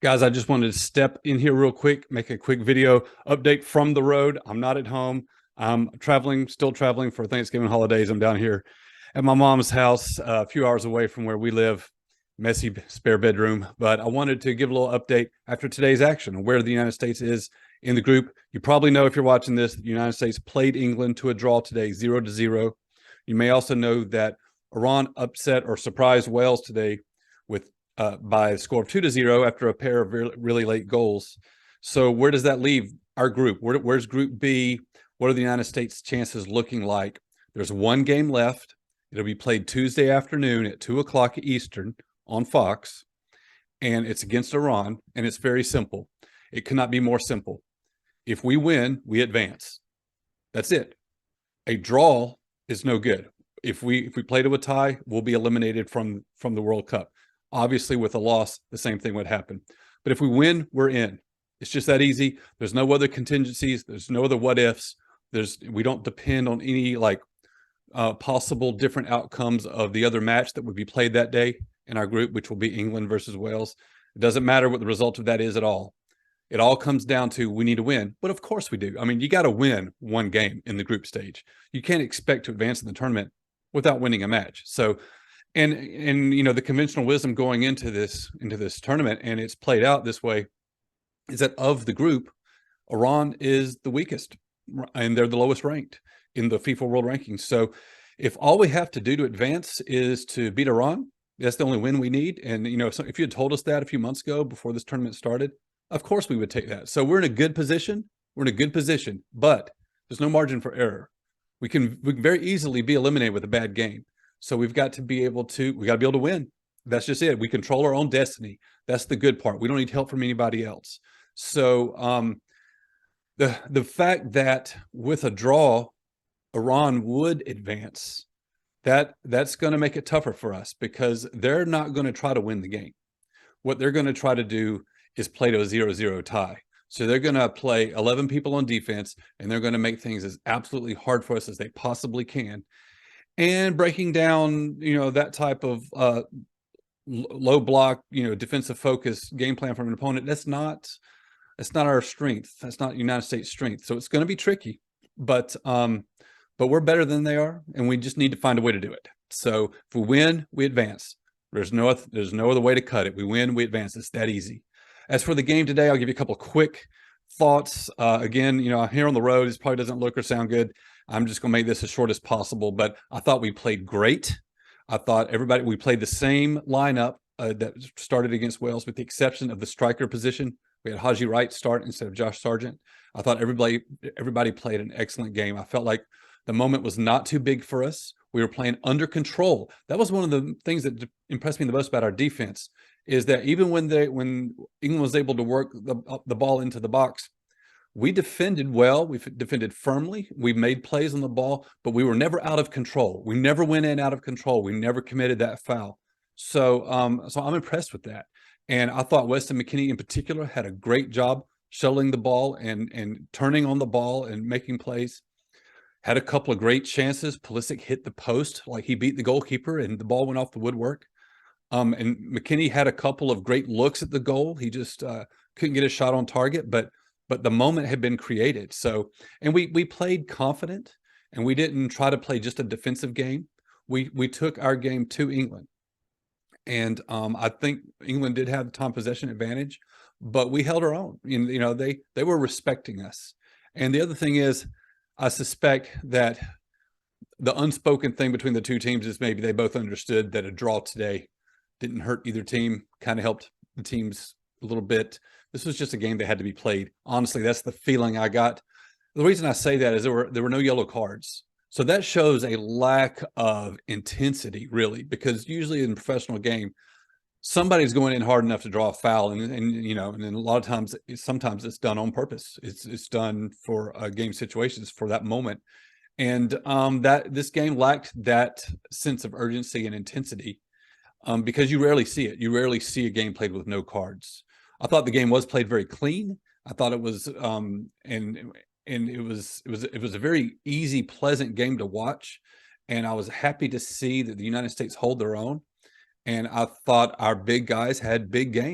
Guys, I just wanted to step in here real quick, make a quick video update from the road. I'm not at home. I'm traveling, still traveling for Thanksgiving holidays. I'm down here at my mom's house, a few hours away from where we live. Messy spare bedroom. But I wanted to give a little update after today's action, where the United States is in the group. You probably know, if you're watching this, the United States played England to a draw today, 0-0. You may also know that Iran upset or surprised Wales today with by a score of 2-0 after a pair of really late goals. So where does that leave our group? Where's Group B? What are the United States' chances looking like? There's one game left. It'll be played Tuesday afternoon at 2 o'clock Eastern on Fox, and it's against Iran, and it's very simple. It cannot be more simple. If we win, we advance. That's it. A draw is no good. If we play to a tie, we'll be eliminated from the World Cup. Obviously, with a loss, the same thing would happen. But if we win, we're in. It's just that easy. There's no other contingencies. There's no other what ifs. We don't depend on any possible different outcomes of the other match that would be played that day in our group, which will be England versus Wales. It doesn't matter what the result of that is at all. It all comes down to we need to win. But of course we do. I mean, you got to win one game in the group stage. You can't expect to advance in the tournament without winning a match. So, and you know, the conventional wisdom going into this tournament, and it's played out this way, is that of the group, Iran is the weakest, and they're the lowest ranked in the FIFA World Rankings. So if all we have to do to advance is to beat Iran, that's the only win we need. And you know, if you had told us that a few months ago before this tournament started, of course we would take that. So we're in a good position. We're in a good position, but there's no margin for error. We can very easily be eliminated with a bad game. So we got to be able to win. That's just it. We control our own destiny. That's the good part. We don't need help from anybody else. So the fact that with a draw, Iran would advance, that's going to make it tougher for us, because they're not going to try to win the game. What they're going to try to do is play to a 0-0 tie. So they're going to play 11 people on defense, and they're going to make things as absolutely hard for us as they possibly can. And breaking down, you know, that type of low block, you know, defensive focus game plan from an opponent, that's not our strength. That's not United States strength. So it's going to be tricky, but we're better than they are, and we just need to find a way to do it. So if we win, we advance. There's no other way to cut it. We win, we advance. It's that easy. As for the game today, I'll give you a couple of quick thoughts. Again, you know, here on the road, this probably doesn't look or sound good. I'm just going to make this as short as possible, but I thought we played great. I thought we played the same lineup that started against Wales, with the exception of the striker position. We had Haji Wright start instead of Josh Sargent. I thought everybody played an excellent game. I felt like the moment was not too big for us. We were playing under control. That was one of the things that impressed me the most about our defense, is that even when England was able to work the ball into the box, we defended well. We defended firmly. We made plays on the ball, but we were never out of control. We never went in out of control. We never committed that foul. So I'm impressed with that. And I thought Weston McKennie in particular had a great job shuttling the ball and turning on the ball and making plays. Had a couple of great chances. Pulisic hit the post, like he beat the goalkeeper, and the ball went off the woodwork. And McKennie had a couple of great looks at the goal. He just couldn't get a shot on target, but the moment had been created. So, and we played confident, and we didn't try to play just a defensive game. We took our game to England, and I think England did have the time possession advantage, but we held our own. You know, they were respecting us. And the other thing is, I suspect that the unspoken thing between the two teams is maybe they both understood that a draw today didn't hurt either team, kind of helped the teams a little bit. This was just a game that had to be played. Honestly, that's the feeling I got. The reason I say that is there were no yellow cards. So that shows a lack of intensity, really, because usually in a professional game, somebody's going in hard enough to draw a foul, and you know, and then a lot of times, sometimes it's done on purpose. It's done for game situations, for that moment, and that this game lacked that sense of urgency and intensity, because you rarely see it. You rarely see a game played with no cards. I thought the game was played very clean. I thought it was and it was a very easy, pleasant game to watch, and I was happy to see that the United States hold their own. And I thought our big guys had big games.